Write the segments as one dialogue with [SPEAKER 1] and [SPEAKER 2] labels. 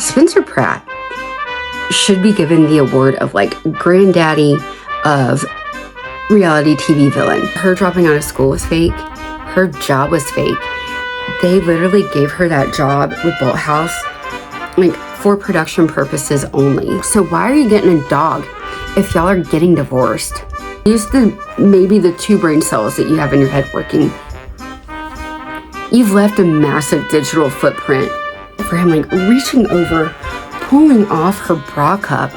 [SPEAKER 1] Spencer Pratt should be given the award of like granddaddy of reality TV villain. Her dropping out of school was fake. Her job was fake. They literally gave her that job with Bolthouse like for production purposes only. So why are you getting a dog if y'all are getting divorced? Use maybe the 2 brain cells that you have in your head working. You've left a massive digital footprint for him, like reaching over, pulling off her bra cup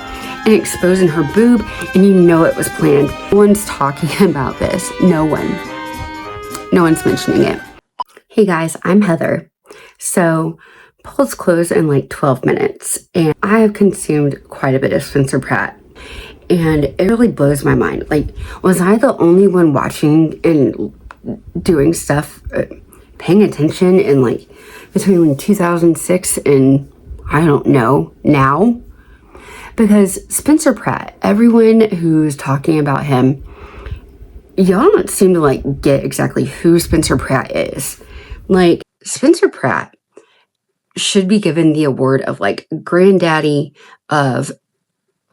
[SPEAKER 1] and exposing her boob, and you know it was planned. No one's talking about this. No one's mentioning it. Hey guys, I'm Heather. So polls close in like 12 minutes, and I have consumed quite a bit of Spencer Pratt. And it really blows my mind. Like, was I the only one watching and doing stuff, paying attention in like between 2006 and I don't know, now? Because Spencer Pratt, everyone who's talking about him, y'all don't seem to like get exactly who Spencer Pratt is. Like, Spencer Pratt should be given the award of like granddaddy of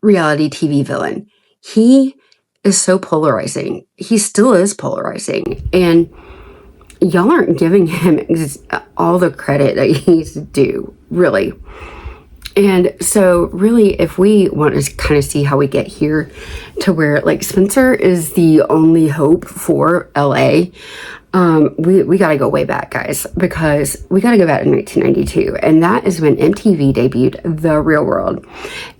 [SPEAKER 1] reality TV villain. He is so polarizing. He still is polarizing. And y'all aren't giving him all the credit that he's due, really. And so really, if we want to kind of see how we get here to where like Spencer is the only hope for LA, we got to go way back, guys, because we got to go back to 1992. And that is when MTV debuted The Real World.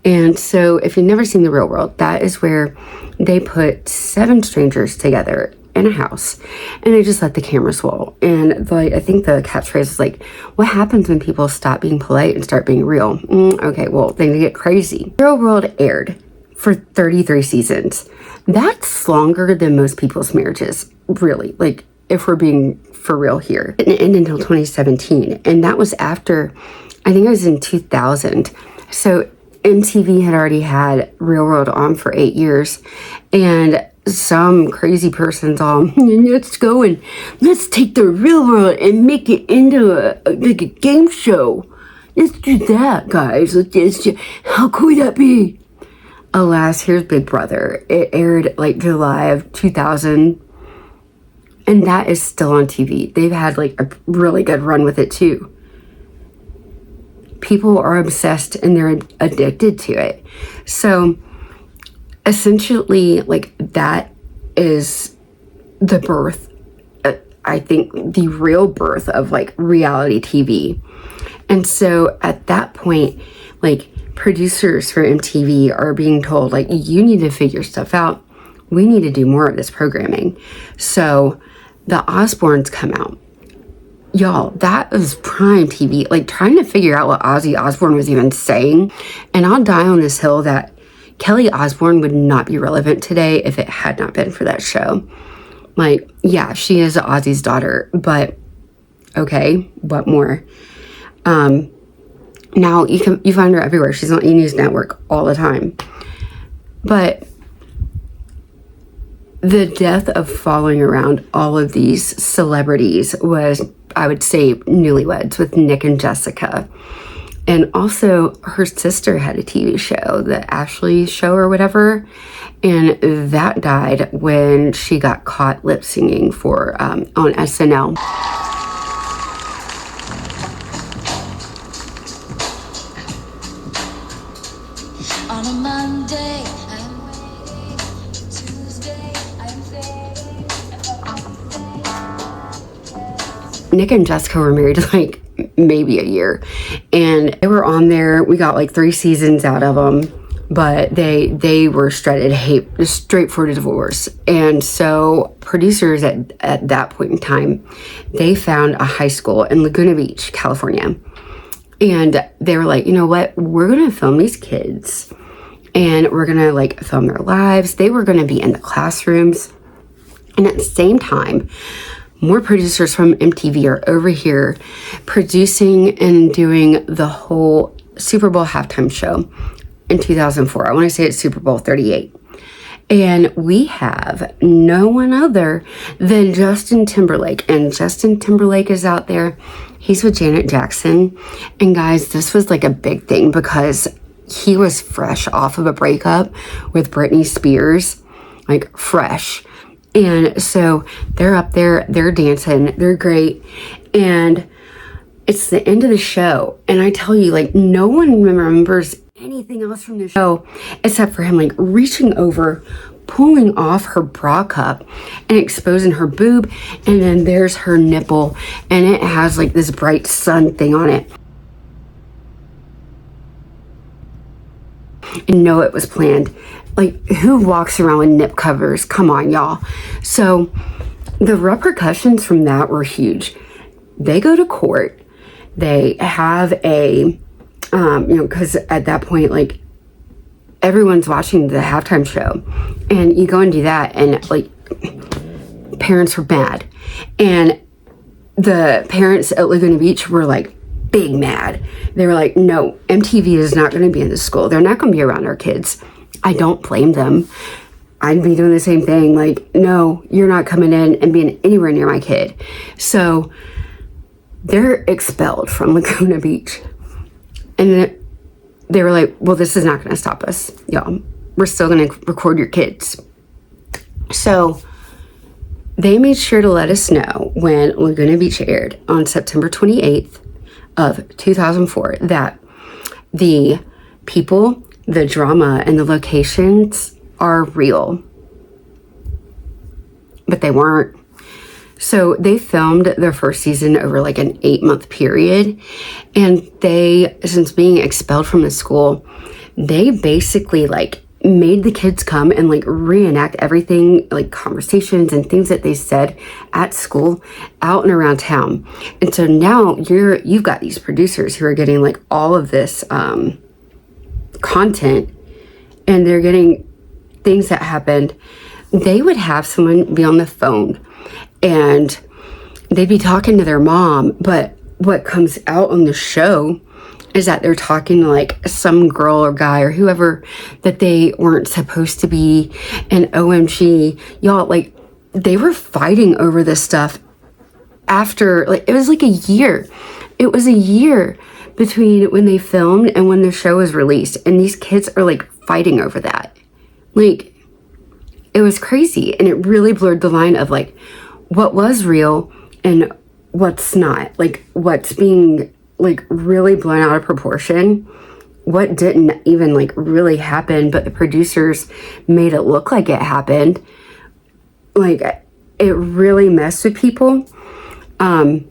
[SPEAKER 1] And so if you've never seen The Real World, that is where they put 7 strangers together in a house and they just let the cameras roll. And like, I think the catchphrase is like, what happens when people stop being polite and start being real? Okay, well, they get crazy. Real World aired for 33 seasons. That's longer than most people's marriages, really. Like, if we're being for real here. It didn't end until 2017. And that was after, I think it was in 2000. So MTV had already had Real World on for 8 years. And some crazy person's all, let's go and let's take the Real World and make it into like a game show. Let's do that, guys. How cool would that be? Alas, here's Big Brother. It aired like July of 2000. And that is still on TV. They've had like a really good run with it too. People are obsessed and they're addicted to it. So essentially, like, that is the birth, I think the real birth of like reality TV. And so at that point, like, producers for MTV are being told, like, you need to figure stuff out. We need to do more of this programming. So the Osbournes come out. Y'all, that was prime TV. Like, trying to figure out what Ozzy Osbourne was even saying. And I'll die on this hill that Kelly Osbourne would not be relevant today if it had not been for that show. Like, yeah, she is Ozzy's daughter, but okay, what more? Now you find her everywhere. She's on E! News Network all the time. But the death of following around all of these celebrities was, I would say, newlyweds with Nick and Jessica. And also her sister had a TV show, the Ashley Show or whatever. And that died when she got caught lip singing for on SNL.
[SPEAKER 2] On a Monday, I am waiting. Tuesday, I am fading.
[SPEAKER 1] Nick and Jessica were married like maybe a year, and they were on there. We got like 3 seasons out of them, but they were straight for divorce. And so producers at that point in time, they found a high school in Laguna Beach, California, and they were like, you know what, we're gonna film these kids and we're gonna like film their lives. They were gonna be in the classrooms, and at the same time, more producers from MTV are over here producing and doing the whole Super Bowl halftime show in 2004. I want to say it's Super Bowl 38. And we have no one other than Justin Timberlake. And Justin Timberlake is out there He's with Janet Jackson. And guys, this was like a big thing because he was fresh off of a breakup with Britney Spears, like fresh. And so they're up there, they're dancing, they're great. And it's the end of the show. And I tell you, like, no one remembers anything else from the show except for him, like, reaching over, pulling off her bra cup and exposing her boob. And then there's her nipple, and it has like this bright sun thing on it. And no, it was planned. Like, who walks around with nip covers? Come on, y'all. So the repercussions from that were huge. They go to court. They have a, because at that point, like, everyone's watching the halftime show, and you go and do that, and like, parents were mad, and the parents at Laguna Beach were like big mad. They were like, no, MTV is not going to be in the school. They're not going to be around our kids. I don't blame them. I'd be doing the same thing. Like, no, you're not coming in and being anywhere near my kid. So they're expelled from Laguna Beach. And they were like, well, this is not going to stop us, y'all. We're still going to record your kids. So they made sure to let us know when Laguna Beach aired on September 28th of 2004 that the people, the drama, and the locations are real. But they weren't. So they filmed their first season over like an 8-month period. And they, since being expelled from the school, they basically like made the kids come and like reenact everything, like conversations and things that they said at school out and around town. And so now you've got these producers who are getting like all of this content, and they're getting things that happened. They would have someone be on the phone and they'd be talking to their mom, but what comes out on the show is that they're talking to like some girl or guy or whoever that they weren't supposed to be. And OMG, y'all, like, they were fighting over this stuff after, like, it was like a year. It was a year between when they filmed and when the show was released. And these kids are like fighting over that. Like, it was crazy. And it really blurred the line of like what was real and what's not. Like, what's being like really blown out of proportion, what didn't even like really happen, but the producers made it look like it happened. Like, it really messed with people, even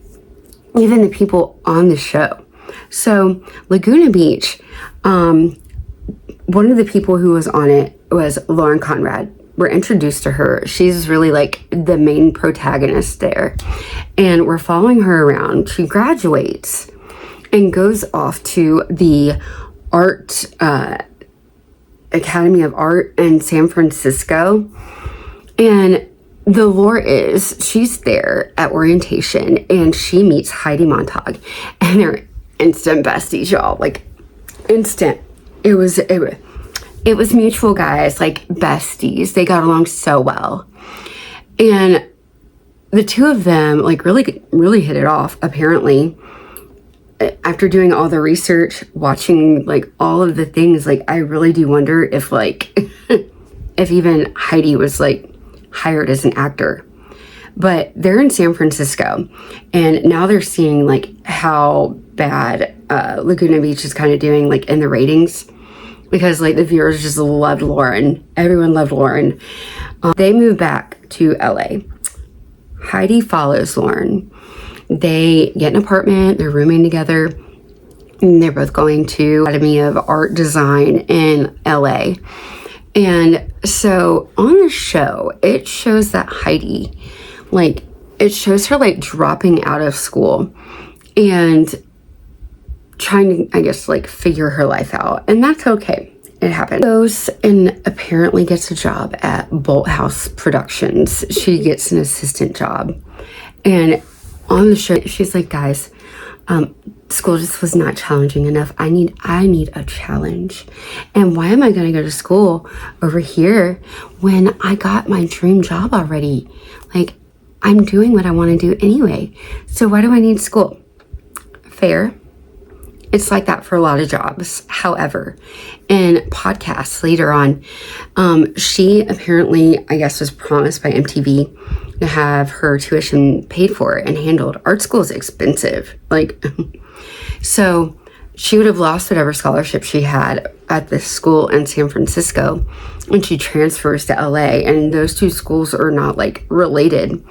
[SPEAKER 1] the people on the show. So Laguna Beach, one of the people who was on it was Lauren Conrad. We're introduced to her. She's really like the main protagonist there, and we're following her around. She graduates and goes off to the Art Academy of Art in San Francisco. And the lore is she's there at orientation and she meets Heidi Montag, and they're instant besties, y'all. Like, instant. It was mutual, guys, like besties. They got along so well. And the two of them like really hit it off, apparently. After doing all the research, watching like all of the things, like I really do wonder if like if even Heidi was like hired as an actor. But they're in San Francisco, and now they're seeing like how bad Laguna Beach is kind of doing like in the ratings, because like the viewers just loved Lauren. Everyone loved Lauren. They move back to LA. Heidi follows Lauren. They get an apartment, they're rooming together, and they're both going to Academy of Art Design in LA. And so on the show, it shows that Heidi, like, it shows her like dropping out of school and trying to, I guess, like figure her life out. And that's okay. It happened. Goes and apparently gets a job at Bolt House Productions. She gets an assistant job. And on the show, she's like, guys, school just was not challenging enough. I need a challenge. And why am I going to go to school over here when I got my dream job already? Like, I'm doing what I want to do anyway. So why do I need school? fair. It's like that for a lot of jobs. However, in podcasts later on, she apparently, I guess, was promised by MTV to have her tuition paid for and handled. Art school is expensive. Like, so she would have lost whatever scholarship she had at this school in San Francisco when she transfers to LA. And those two schools are not like related.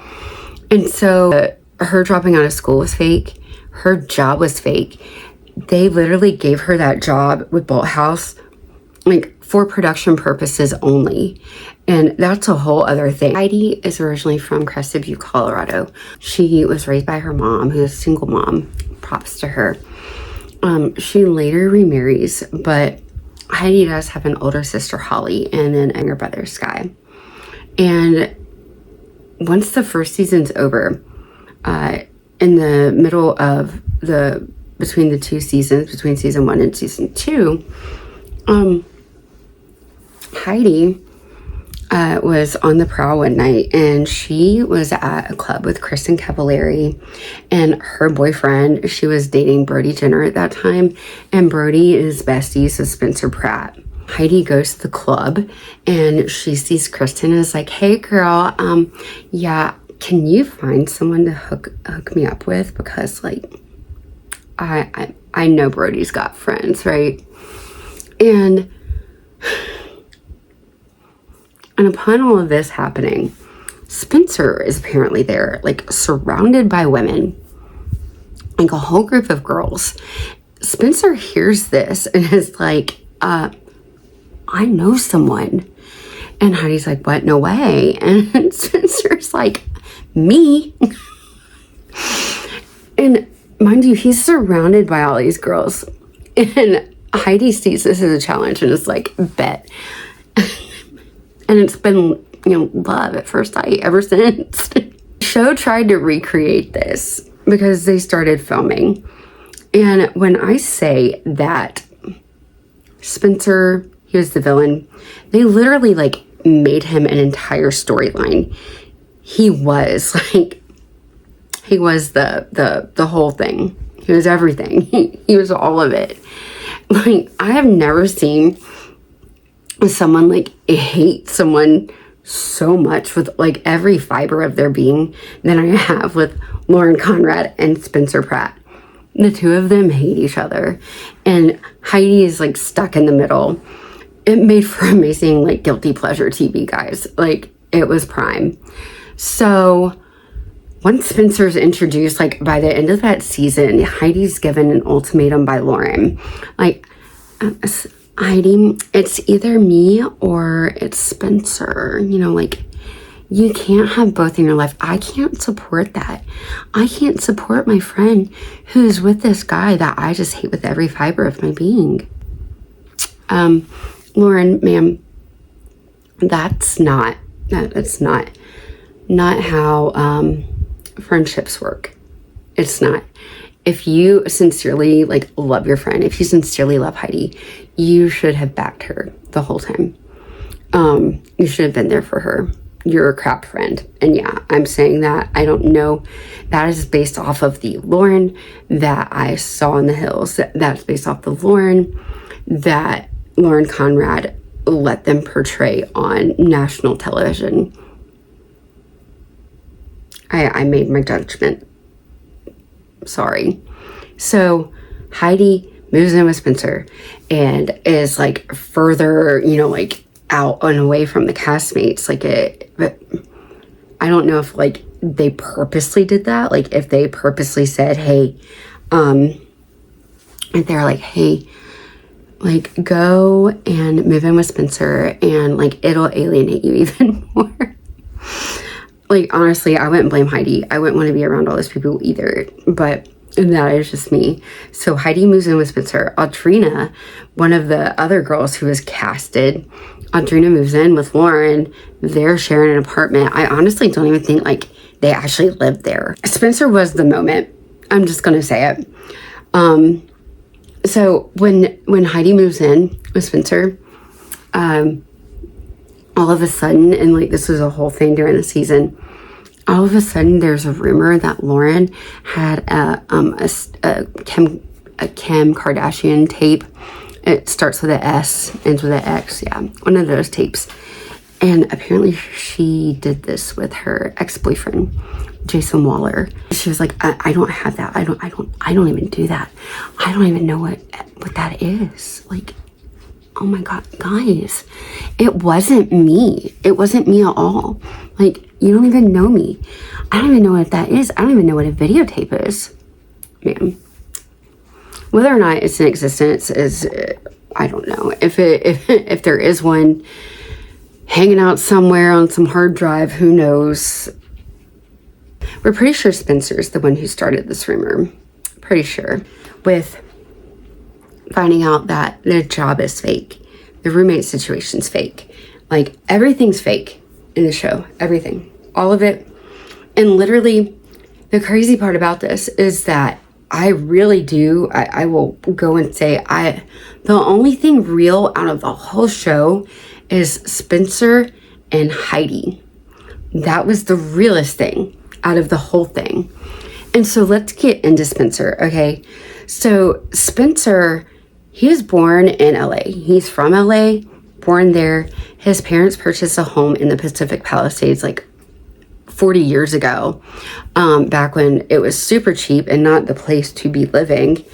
[SPEAKER 1] And so her dropping out of school was fake. Her job was fake. They literally gave her that job with Bolthouse like for production purposes only. And that's a whole other thing. Heidi is originally from Crested Butte, Colorado. She was raised by her mom, who's a single mom. Props to her. She later remarries, but Heidi does have an older sister, Holly, and then a younger brother, Sky. And once the first season's over, in the middle of between the two seasons, between season 1 and season 2, Heidi was on the prowl one night, and she was at a club with Kristen Cavallari and her boyfriend. She was dating Brody Jenner at that time, and Brody is besties with Spencer Pratt. Heidi goes to the club, and she sees Kristen and is like, "Hey, girl, yeah, can you find someone to hook me up with? Because, like, I know Brody's got friends, right?" And upon all of this happening, Spencer is apparently there, like, surrounded by women, like a whole group of girls. Spencer hears this and is like, I know someone. And Heidi's like, "What? No way." And Spencer's like, "Me?" And mind you, he's surrounded by all these girls. And Heidi sees this as a challenge and is like, "Bet." And it's been, love at first sight ever since. The show tried to recreate this because they started filming. And when I say that Spencer, he was the villain, they literally like made him an entire storyline. He was the whole thing. He was everything. He was all of it. Like, I have never seen someone like hate someone so much with like every fiber of their being than I have with Lauren Conrad and Spencer Pratt. The two of them hate each other, and Heidi is like stuck in the middle. It made for amazing like guilty pleasure TV, guys. Like, it was prime. So once Spencer's introduced, like by the end of that season, Heidi's given an ultimatum by Lauren. Like, Heidi, it's either me or it's Spencer. Like, you can't have both in your life. I can't support that. I can't support my friend who's with this guy that I just hate with every fiber of my being. Lauren, ma'am, that's not how friendships work. It's not. If you sincerely like love your friend, if you sincerely love Heidi, you should have backed her the whole time. You should have been there for her. You're a crap friend. And yeah, I'm saying that. I don't know. That is based off of the Lauren that I saw in the hills. That's based off the Lauren that Lauren Conrad let them portray on national television. I made my judgment. Sorry. So Heidi moves in with Spencer and is like further, like out and away from the castmates. But I don't know if like they purposely did that. Like, if they purposely said, hey, if they're like, hey, like, go and move in with Spencer and like it'll alienate you even more. Like, honestly, I wouldn't blame Heidi. I wouldn't want to be around all those people either. But that is just me. So Heidi moves in with Spencer. Audrina, one of the other girls who was casted, Audrina moves in with Lauren. They're sharing an apartment. I honestly don't even think like they actually lived there. Spencer was the moment. I'm just going to say it. So when Heidi moves in with Spencer, all of a sudden, and like this was a whole thing during the season, all of a sudden there's a rumor that Lauren had a Kim Kardashian tape. It starts with an S, ends with an X. Yeah, one of those tapes. And apparently she did this with her ex-boyfriend, Jason Waller. She was like, I don't have that. I don't even do that. I don't even know what that is. Like, oh my God, guys, it wasn't me. It wasn't me at all. Like, you don't even know me. I don't even know what that is. I don't even know what a videotape is. Man. Whether or not it's in existence is, I don't know. If there is one hanging out somewhere on some hard drive, who knows? We're pretty sure Spencer's the one who started this rumor. Pretty sure. With finding out that their job is fake. The roommate situation's fake. Like, everything's fake in the show. Everything. All of it. And literally, the crazy part about this is that I really do, I will go and say, the only thing real out of the whole show is Spencer and Heidi. That was the realest thing out of the whole thing. And so let's get into Spencer, okay? So Spencer, he was born in LA. He's from LA, born there. His parents purchased a home in the Pacific Palisades like 40 years ago, back when it was super cheap and not the place to be living.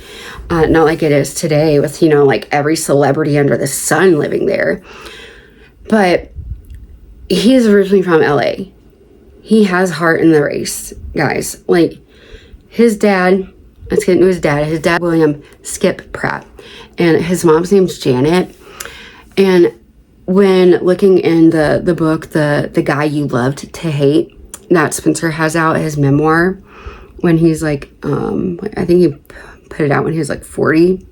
[SPEAKER 1] Not like it is today with, you know, like every celebrity under the sun living there. But he is originally from LA. He has heart in the race, guys. Like, his dad, let's get into his dad. His dad, William Skip Pratt. And his mom's name's Janet. And when looking in the book, the Guy You Loved to Hate, that Spencer has out, his memoir, when he's like, I think he put it out when he was like 40.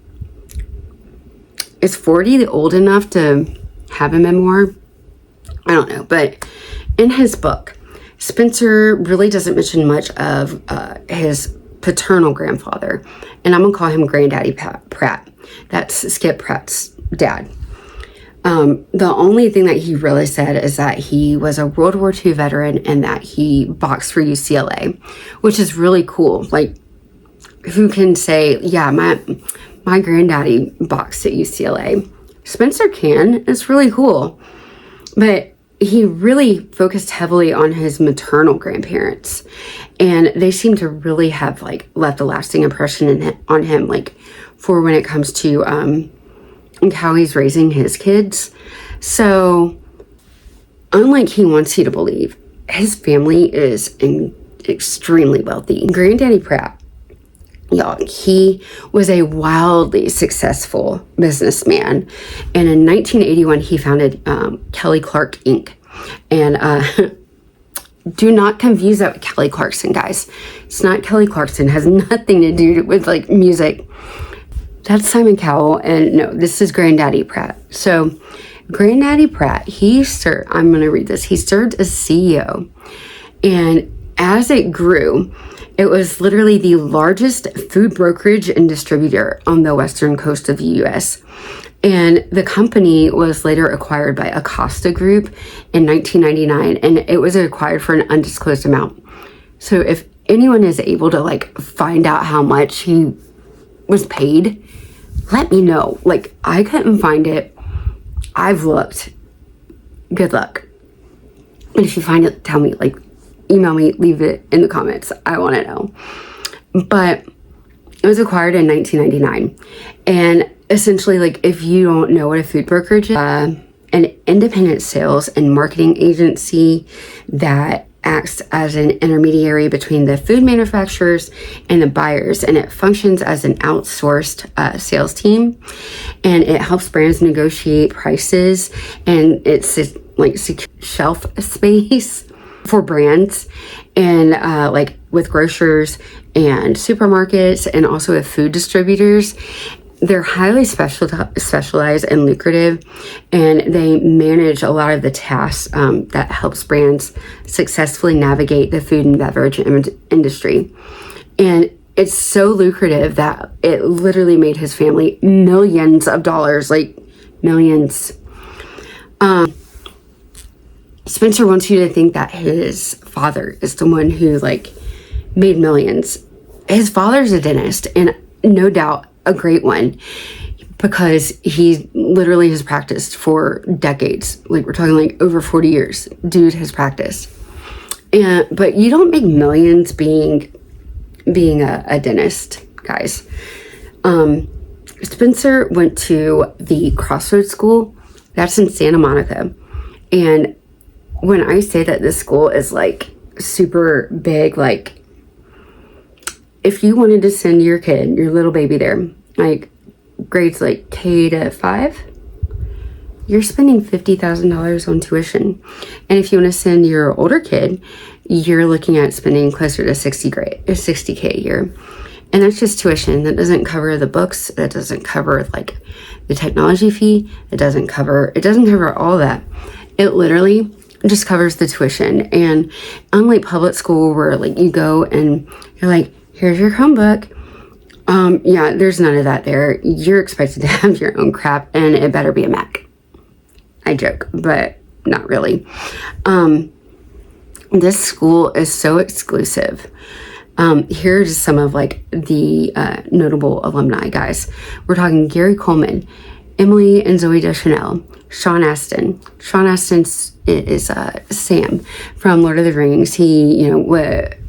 [SPEAKER 1] Is 40 old enough to have a memoir? I don't know. But in his book, Spencer really doesn't mention much of his paternal grandfather. And I'm going to call him Granddaddy Pratt. That's Skip Pratt's dad. The only thing that he really said is that he was a World War II veteran and that he boxed for UCLA, which is really cool. Like, who can say, yeah, my granddaddy boxed at UCLA? Spencer can. It's really cool. But he really focused heavily on his maternal grandparents, and they seem to really have like left a lasting impression on him, like for when it comes to how he's raising his kids. So unlike he wants you to believe, his family is extremely wealthy. Granddaddy Pratt, y'all, he was a wildly successful businessman. And in 1981, he founded Kelly Clark Inc. And do not confuse that with Kelly Clarkson, guys. It's not Kelly Clarkson. It has nothing to do with like music. That's Simon Cowell. And no, this is Granddaddy Pratt. So Granddaddy Pratt, I'm going to read this. He served as CEO. And as it grew, it was literally the largest food brokerage and distributor on the western coast of the U.S. And the company was later acquired by Acosta Group in 1999, and it was acquired for an undisclosed amount. So if anyone is able to like find out how much he was paid, let me know. Like, I couldn't find it. I've looked. Good luck. And if you find it, tell me. Like, email me, leave it in the comments. I want to know. But it was acquired in 1999. And essentially, like, if you don't know what a food brokerage is, an independent sales and marketing agency that acts as an intermediary between the food manufacturers and the buyers, and it functions as an outsourced sales team, and it helps brands negotiate prices, and it's like shelf space for brands, and like with grocers and supermarkets, and also with food distributors. They're highly specialized and lucrative, and they manage a lot of the tasks that helps brands successfully navigate the food and beverage industry. And it's so lucrative that it literally made his family millions of dollars, like millions. Spencer wants you to think that his father is the one who like made millions. His father's a dentist, and no doubt a great one, because he literally has practiced for decades. Like, we're talking like over 40 years. Dude has practiced. But you don't make millions being a dentist, guys. Spencer went to the Crossroads School. That's in Santa Monica. And when I say that this school is like super big, like, if you wanted to send your kid, your little baby there, like grades like K to 5, you're spending $50,000 on tuition. And if you want to send your older kid, you're looking at spending closer to $60K a year. And that's just tuition. That doesn't cover the books. That doesn't cover like the technology fee. It doesn't cover all that. It literally just covers the tuition. And unlike public school where like you go and you're like, here's your Chromebook. Yeah, there's none of that there. You're expected to have your own crap, and it better be a Mac. I joke, but not really. This school is so exclusive. Here are just some of like the notable alumni, guys. We're talking Gary Coleman, Emily and Zoe Deschanel, Sean Astin. Sean Astin is Sam from Lord of the Rings. He,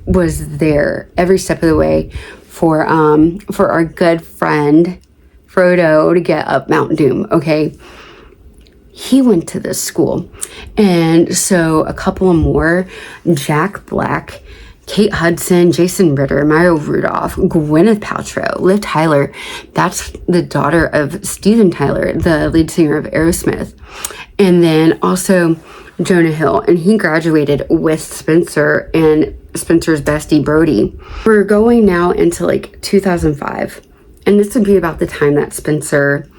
[SPEAKER 1] was there every step of the way for our good friend Frodo to get up Mount Doom. Okay, he went to this school, and so a couple more: Jack Black, Kate Hudson, Jason Ritter, Maya Rudolph, Gwyneth Paltrow, Liv Tyler. That's the daughter of Steven Tyler, the lead singer of Aerosmith, and then also Jonah Hill, and he graduated with Spencer and Spencer's bestie Brody. We're going now into like 2005, and this would be about the time that Spencer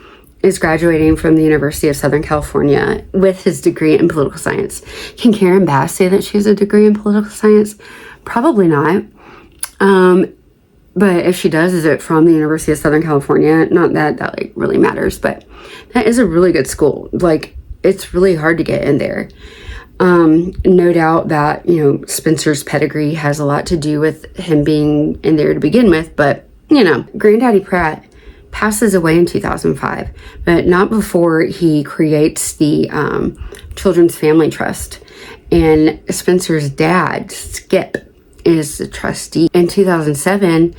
[SPEAKER 1] is graduating from the University of Southern California with his degree in political science. Can Karen Bass say that she has a degree in political science? Probably not. But if she does, is it from the University of Southern California? Not that like really matters, but that is a really good school. Like, it's really hard to get in there. No doubt that, Spencer's pedigree has a lot to do with him being in there to begin with, but, Granddaddy Pratt passes away in 2005, but not before he creates the Children's Family Trust. And Spencer's dad, Skip, is the trustee. In 2007,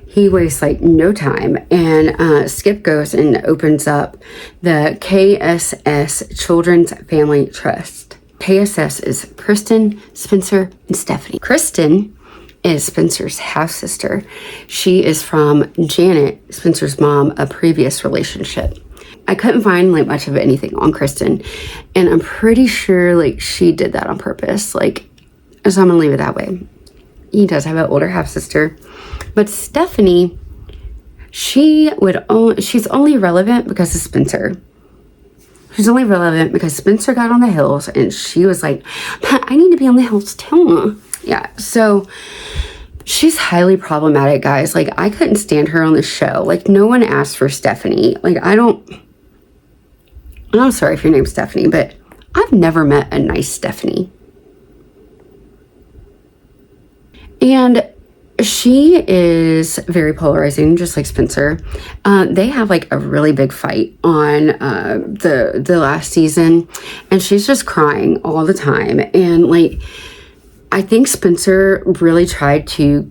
[SPEAKER 1] he wastes like no time, and Skip goes and opens up the KSS Children's Family Trust. KSS is Kristen, Spencer, and Stephanie. Kristen is Spencer's half-sister. She is from Janet, Spencer's mom, a previous relationship. I couldn't find like much of anything on Kristen, and I'm pretty sure like she did that on purpose. Like, so I'm gonna leave it that way. He does have an older half-sister, but Stephanie, she's only relevant because of Spencer. She's only relevant because Spencer got on the hills and she was like, I need to be on the hills too. Yeah, so she's highly problematic, guys. Like, I couldn't stand her on the show. Like, no one asked for Stephanie. Like, I'm sorry if your name's Stephanie, but I've never met a nice Stephanie. And she is very polarizing, just like Spencer. They have like a really big fight on the last season, and she's just crying all the time. And like, I think Spencer really tried to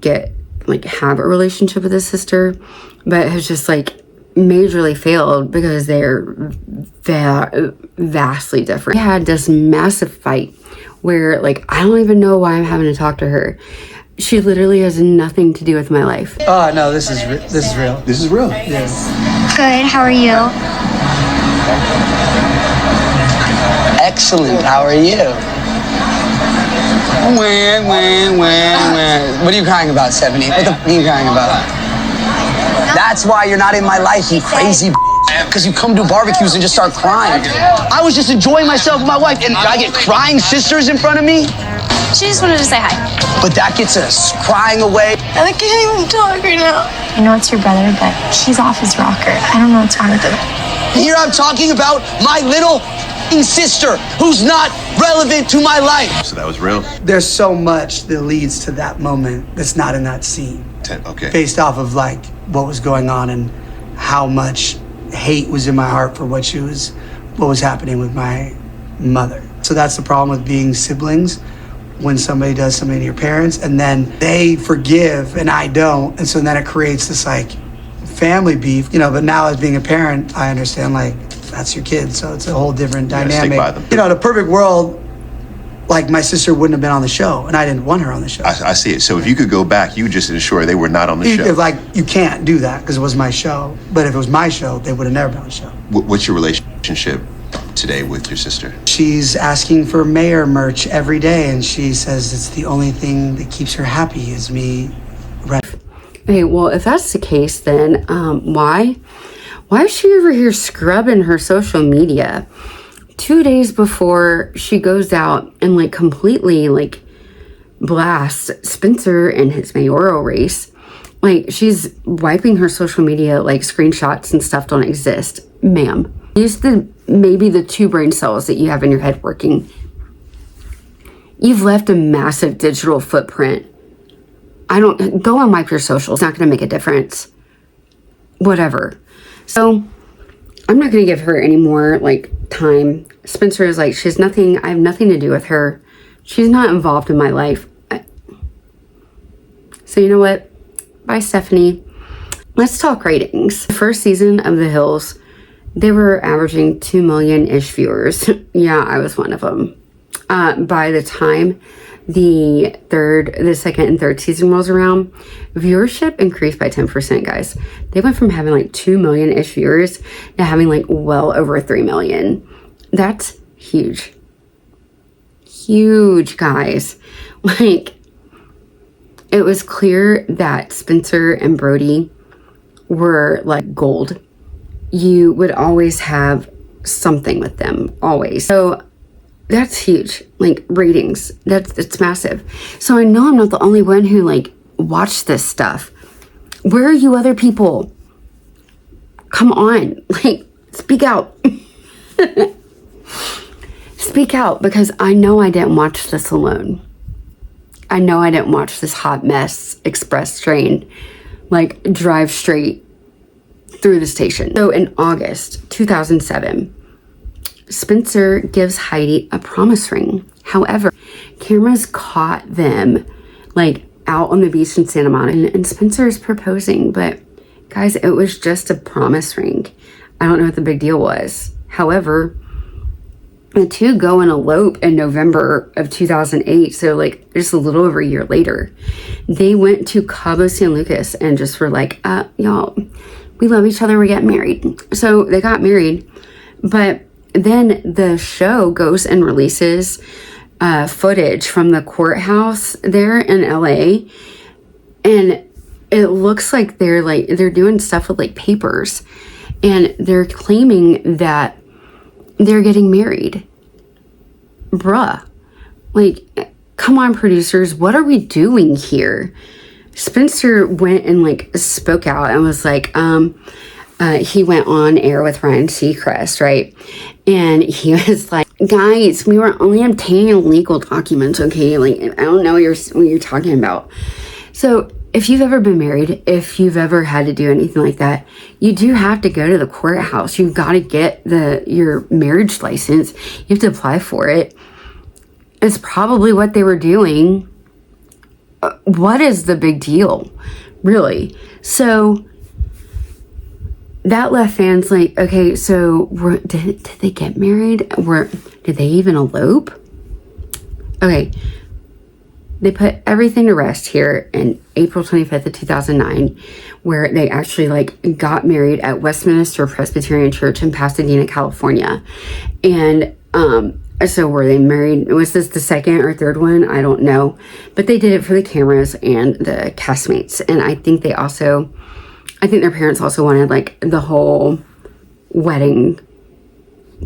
[SPEAKER 1] have a relationship with his sister, but has just like majorly failed because they're vastly different. We had this massive fight where like, I don't even know why I'm having to talk to her. She literally has nothing to do with my life.
[SPEAKER 3] Oh, no, this is real.
[SPEAKER 4] This is real?
[SPEAKER 3] Yes.
[SPEAKER 5] Good, how are you?
[SPEAKER 3] Excellent, how are you? What are you crying about, 70? What the f*** are you crying about? That's why you're not in my life, you crazy because you come to barbecues and just start crying. I was just enjoying myself with my wife, and I get crying sisters in front of me?
[SPEAKER 5] She just wanted to say hi.
[SPEAKER 3] But that gets us crying away.
[SPEAKER 5] And I can't even talk right now. I know it's your brother, but he's off his rocker. I don't know what's wrong with him.
[SPEAKER 3] Here I'm talking about my little sister who's not relevant to my life.
[SPEAKER 4] So that was real?
[SPEAKER 6] There's so much that leads to that moment that's not in that scene.
[SPEAKER 4] Okay.
[SPEAKER 6] Based off of like what was going on and how much hate was in my heart for what was happening with my mother. So that's the problem with being siblings, when somebody does something to your parents and then they forgive and I don't, and so then it creates this like family beef, but now as being a parent, I understand like that's your kid, so it's a whole different dynamic.
[SPEAKER 4] Stick by them.
[SPEAKER 6] The perfect world, like my sister wouldn't have been on the show and I didn't want her on the show.
[SPEAKER 4] I see it. So if you could go back, you would just ensure they were not on the show.
[SPEAKER 6] If, like, you can't do that because it was my show, but if it was my show, they would have never been on the show.
[SPEAKER 4] What's your relationship today with your sister?
[SPEAKER 6] She's asking for mayor merch every day and she says it's the only thing that keeps her happy is me.
[SPEAKER 1] Okay, well, if that's the case, then why is she over here scrubbing her social media 2 days before she goes out and like completely like blasts Spencer and his mayoral race? Like, she's wiping her social media, like screenshots and stuff don't exist. Ma'am, use maybe the 2 brain cells that you have in your head working. You've left a massive digital footprint. Go and wipe your social. It's not going to make a difference. Whatever. So I'm not going to give her any more like time. Spencer is like, I have nothing to do with her. She's not involved in my life. So you know what? Bye, Stephanie. Let's talk ratings. The first season of The Hills, they were averaging 2 million-ish viewers. Yeah, I was one of them. By the time the second and third season rolls around, viewership increased by 10%, guys. They went from having like 2 million-ish viewers to having like well over 3 million. That's huge. Huge, guys. Like, it was clear that Spencer and Brody were like gold. You would always have something with them, always. So that's huge. Like, ratings, it's massive. So I know I'm not the only one who like watched this stuff. Where are you other people? Come on, like, speak out. Speak out, because I know I didn't watch this alone. I know I didn't watch this hot mess express train like drive straight through the station. So in August 2007, Spencer gives Heidi a promise ring. However, cameras caught them like out on the beach in Santa Monica, and Spencer is proposing, but guys, it was just a promise ring. I don't know what the big deal was. However, the two go and elope in November of 2008, so like just a little over a year later. They went to Cabo San Lucas and just were like, y'all, we love each other, we're getting married. So they got married, but then the show goes and releases footage from the courthouse there in LA, and it looks like they're doing stuff with like papers, and they're claiming that they're getting married. Bruh. Like, come on, producers, what are we doing here? Spencer went and like spoke out and was like, he went on air with Ryan Seacrest, right? And he was like, guys, we were only obtaining legal documents, okay? Like, I don't know what you're talking about. So if you've ever been married, if you've ever had to do anything like that, you do have to go to the courthouse. You've got to get your marriage license. You have to apply for it. It's probably what they were doing. What is the big deal, really? So that left fans like, okay, so did they get married? Did they even elope? Okay. They put everything to rest here in April 25th of 2009, where they actually like got married at Westminster Presbyterian Church in Pasadena, California. And so were they married? Was this the second or third one? I don't know. But they did it for the cameras and the castmates. And I think their parents also wanted like the whole wedding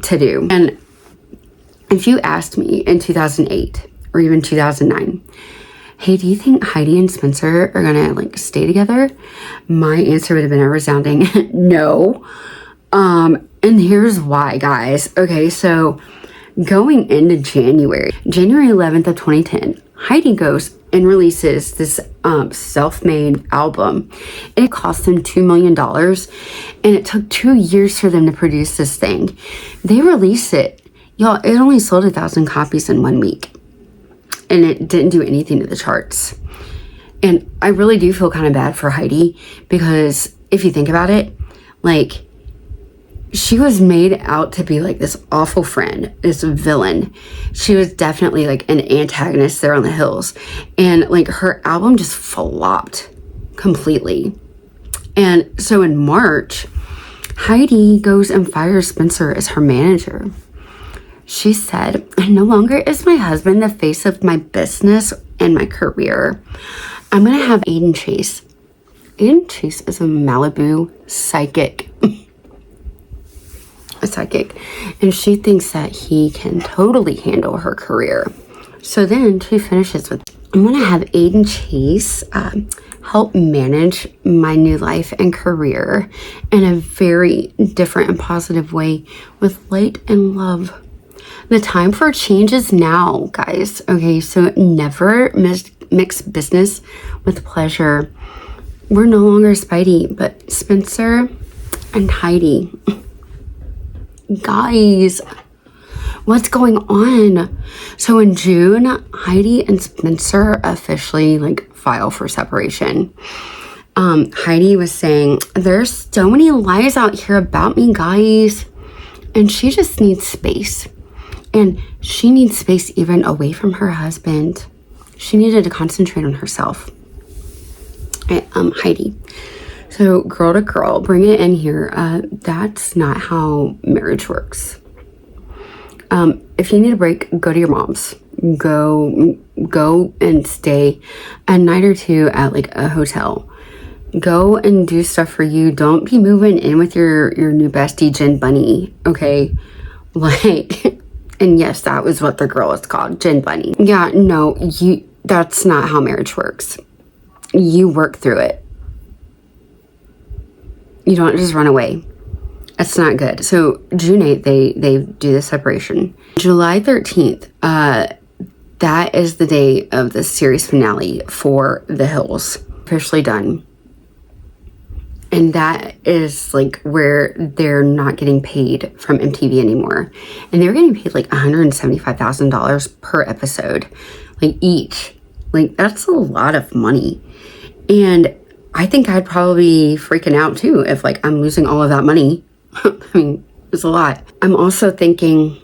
[SPEAKER 1] to do. And if you asked me in 2008, or even 2009, hey, do you think Heidi and Spencer are gonna like stay together? My answer would have been a resounding no. And And here's why, guys. Okay, so going into January 11th of 2010, Heidi goes and releases this self-made album. It cost them $2 million, and it took 2 years for them to produce this thing. They released it. Y'all, it only sold 1,000 copies in 1 week, and it didn't do anything to the charts. And I really do feel kind of bad for Heidi, because if you think about it, like, she was made out to be like this awful friend, this villain. She was definitely like an antagonist there on the hills. And like her album just flopped completely. And so in March, Heidi goes and fires Spencer as her manager. She said, "No longer is my husband the face of my business and my career. I'm going to have Aiden Chase." Aiden Chase is a Malibu psychic. A psychic, and she thinks that he can totally handle her career. So then she finishes with, "I'm gonna have Aiden Chase help manage my new life and career in a very different and positive way with light and love. The time for change is now, guys." Okay, so never mix business with pleasure. We're no longer SPEIDI, but Spencer and Heidi. Guys, what's going on? So in June, Heidi and Spencer officially like file for separation. Heidi was saying, "There's so many lies out here about me, guys, and she just needs space. And she needs space even away from her husband. She needed to concentrate on herself." Heidi. So girl to girl, bring it in here. That's not how marriage works. If you need a break, go to your mom's. Go and stay a night or two at like a hotel. Go and do stuff for you. Don't be moving in with your new bestie, Gin Bunny. Okay, like, and yes, that was what the girl is called, Gin Bunny. Yeah, no, that's not how marriage works. You work through it. You don't just run away. It's not good. So June 8th, they do the separation. July 13th, that is the day of the series finale for The Hills. Officially done. And that is like where they're not getting paid from MTV anymore. And they're getting paid like $175,000 per episode, like each. Like, that's a lot of money. And I think I'd probably be freaking out too if like I'm losing all of that money. I mean, it's a lot. I'm also thinking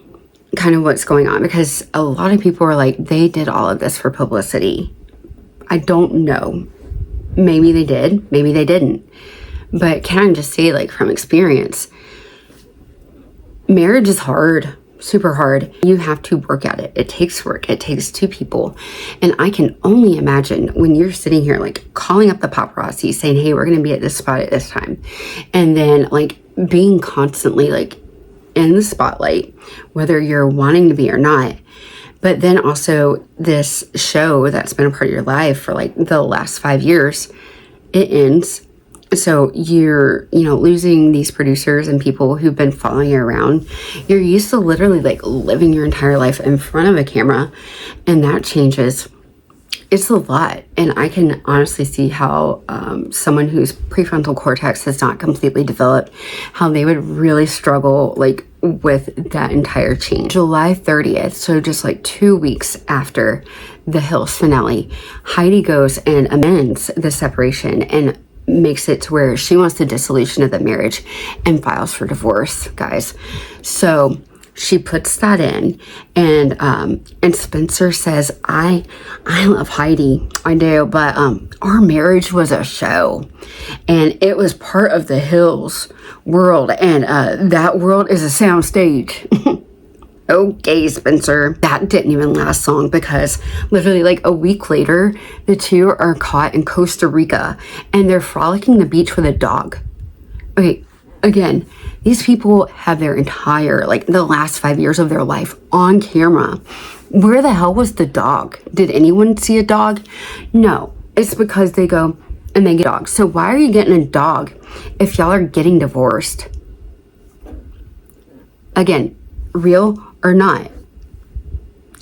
[SPEAKER 1] kind of what's going on, because a lot of people are like, they did all of this for publicity. I don't know. Maybe they did, maybe they didn't. But can I just say, like, from experience, marriage is hard. Super hard. You have to work at it. It takes work. It takes two people. And I can only imagine when you're sitting here like calling up the paparazzi saying, "Hey, we're going to be at this spot at this time." And then like being constantly like in the spotlight, whether you're wanting to be or not. But then also this show that's been a part of your life for like the last 5 years, it ends. So you're, losing these producers and people who've been following you around. You're used to literally like living your entire life in front of a camera, and that changes. It's a lot. And I can honestly see how someone whose prefrontal cortex has not completely developed, how they would really struggle like with that entire change. July 30th, so just like 2 weeks after the Hills finale, Heidi goes and amends the separation and makes it to where she wants the dissolution of the marriage and files for divorce, guys. So she puts that in, and Spencer says, I love Heidi, I do, but our marriage was a show, and it was part of the Hills world, and that world is a sound stage. Okay, Spencer. That didn't even last long, because literally like a week later, the two are caught in Costa Rica and they're frolicking the beach with a dog. Okay, again, these people have their entire, like the last 5 years of their life on camera. Where the hell was the dog? Did anyone see a dog? No, it's because they go and they get dogs. So why are you getting a dog if y'all are getting divorced? Again, real or not,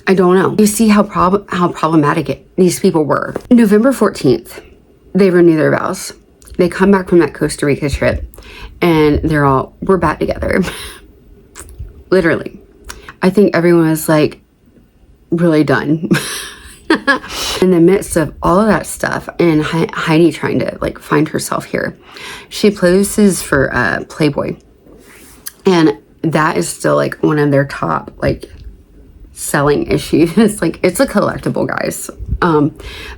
[SPEAKER 1] I don't know. You see how problematic these people were. November 14th, they renew their vows. They come back from that Costa Rica trip and we're back together. Literally. I think everyone was like really done. In the midst of all of that stuff and Heidi trying to like find herself here, she poses for Playboy. And that is still like one of their top like selling issues. Like it's a collectible, guys.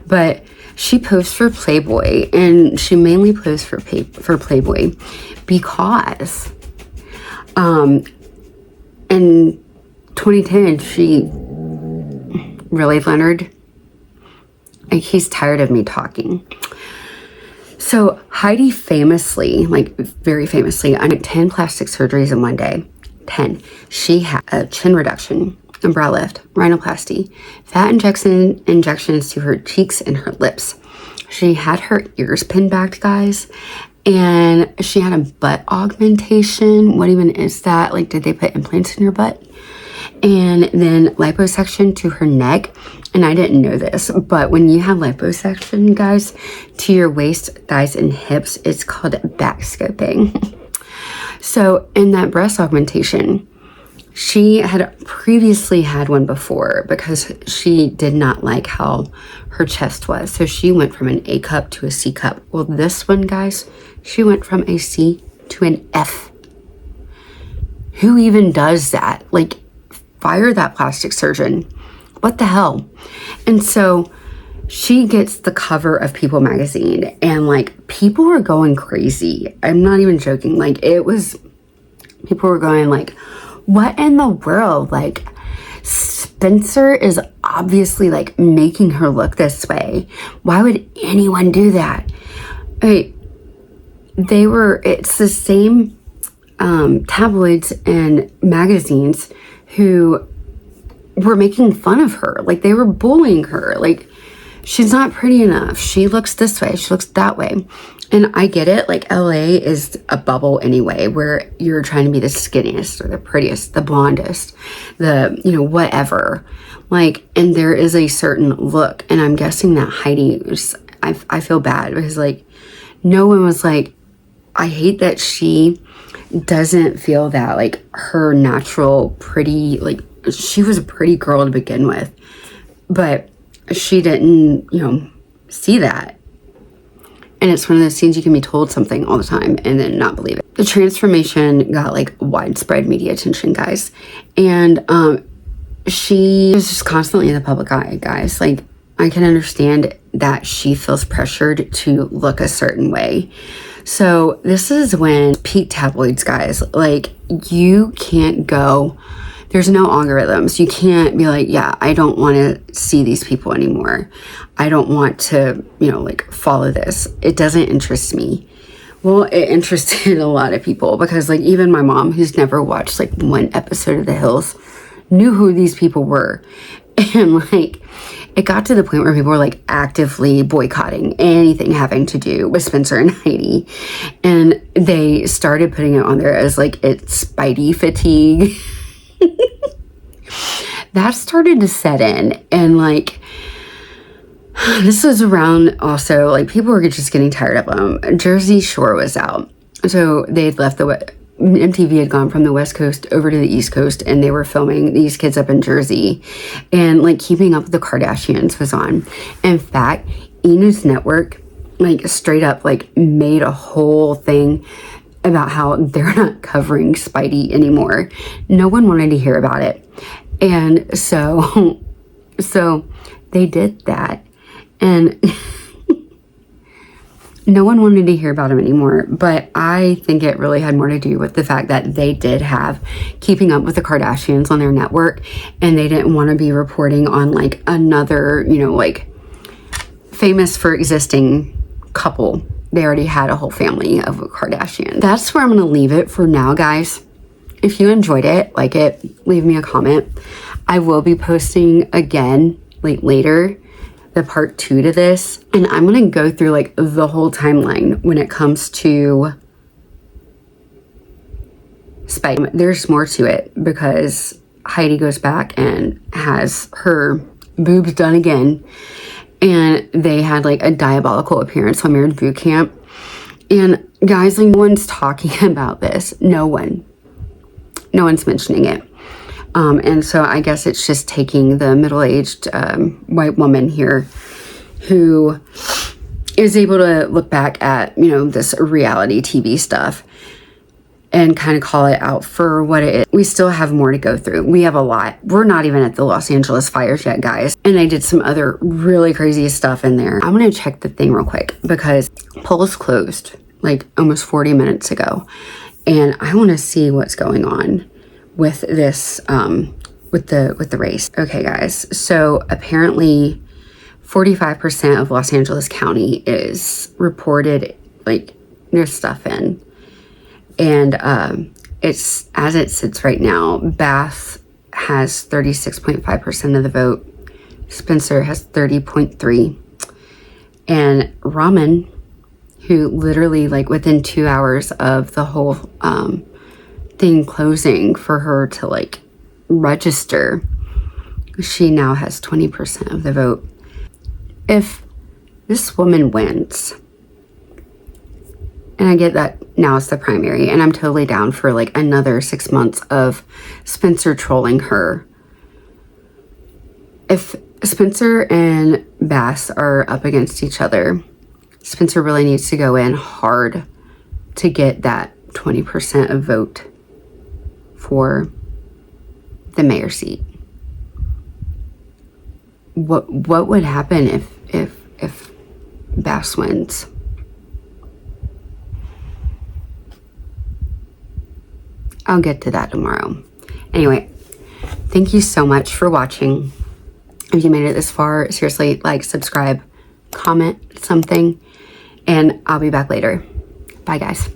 [SPEAKER 1] But she posed for Playboy, and she mainly posed for Playboy because in 2010 she really, Leonard, he's tired of me talking. So Heidi famously, like very famously, I did 10 plastic surgeries in one day. 10. She had a chin reduction, a brow lift, rhinoplasty, fat injections to her cheeks and her lips. She had her ears pinned back, guys, and she had a butt augmentation. What even is that? Like, did they put implants in your butt? And then liposuction to her neck. And I didn't know this, but when you have liposuction, guys, to your waist, thighs, and hips, it's called backscoping. So in that breast augmentation, she had previously had one before because she did not like how her chest was. So she went from an A cup to a C cup. Well, this one, guys, she went from a C to an F. Who even does that? Like, fire that plastic surgeon. What the hell? And so she gets the cover of People magazine, and like people were going crazy. I'm not even joking. Like people were going like, what in the world? Like, Spencer is obviously like making her look this way. Why would anyone do that? It's the same tabloids and magazines who were making fun of her. Like, they were bullying her. Like, she's not pretty enough. She looks this way. She looks that way. And I get it. Like, LA is a bubble anyway, where you're trying to be the skinniest or the prettiest, the blondest, whatever. Like, and there is a certain look. And I'm guessing that Heidi was, I feel bad because like no one was like, I hate that she doesn't feel that like her natural pretty, like, she was a pretty girl to begin with, but she didn't, see that. And it's one of those scenes you can be told something all the time and then not believe it. The transformation got like widespread media attention, guys. And she was just constantly in the public eye, guys. Like, I can understand that she feels pressured to look a certain way. So this is when peak tabloids, guys, like, you can't go, there's no algorithms. You can't be like, yeah, I don't want to see these people anymore. I don't want to, follow this. It doesn't interest me. Well, it interested a lot of people because like even my mom, who's never watched like one episode of The Hills, knew who these people were. And like, it got to the point where people were like actively boycotting anything having to do with Spencer and Heidi. And they started putting it on there as like, it's SPEIDI fatigue. That started to set in, and like this was around also like people were just getting tired of them. Jersey Shore was out, so they'd left MTV had gone from the West Coast over to the East Coast, and they were filming these kids up in Jersey, and like Keeping Up with the Kardashians was on. In fact, Enos Network like straight up like made a whole thing about how they're not covering SPEIDI anymore. No one wanted to hear about it. And so they did that. And no one wanted to hear about him anymore. But I think it really had more to do with the fact that they did have Keeping Up with the Kardashians on their network. And they didn't want to be reporting on like another, like famous for existing couple. They already had a whole family of Kardashians. That's where I'm going to leave it for now, guys. If you enjoyed it, like it, leave me a comment. I will be posting again like later, the part 2 to this. And I'm going to go through like the whole timeline when it comes to SPEIDI. There's more to it, because Heidi goes back and has her boobs done again. And they had like a diabolical appearance when we were in boot camp. And guys, like, no one's talking about this. No one's mentioning it. And so I guess it's just taking the middle-aged white woman here who is able to look back at, you know, this reality TV stuff and kind of call it out for what it is. We still have more to go through. We have a lot. We're not even at the Los Angeles fires yet, guys. And they did some other really crazy stuff in there. I'm gonna check the thing real quick because polls closed like almost 40 minutes ago. And I wanna see what's going on with this, with the race. Okay, guys, so apparently 45% of Los Angeles County is reported, like, there's stuff in. And it's, as it sits right now, Bath has 36.5% of the vote. Spencer has 30.3%. And Raman, who literally, like, within 2 hours of the whole thing closing for her to, like, register, she now has 20% of the vote. If this woman wins, and I get that now it's the primary, and I'm totally down for like another 6 months of Spencer trolling her. If Spencer and Bass are up against each other, Spencer really needs to go in hard to get that 20% of vote for the mayor seat. What would happen if Bass wins? I'll get to that tomorrow. Anyway, thank you so much for watching. If you made it this far, seriously, like, subscribe, comment something, and I'll be back later. Bye, guys.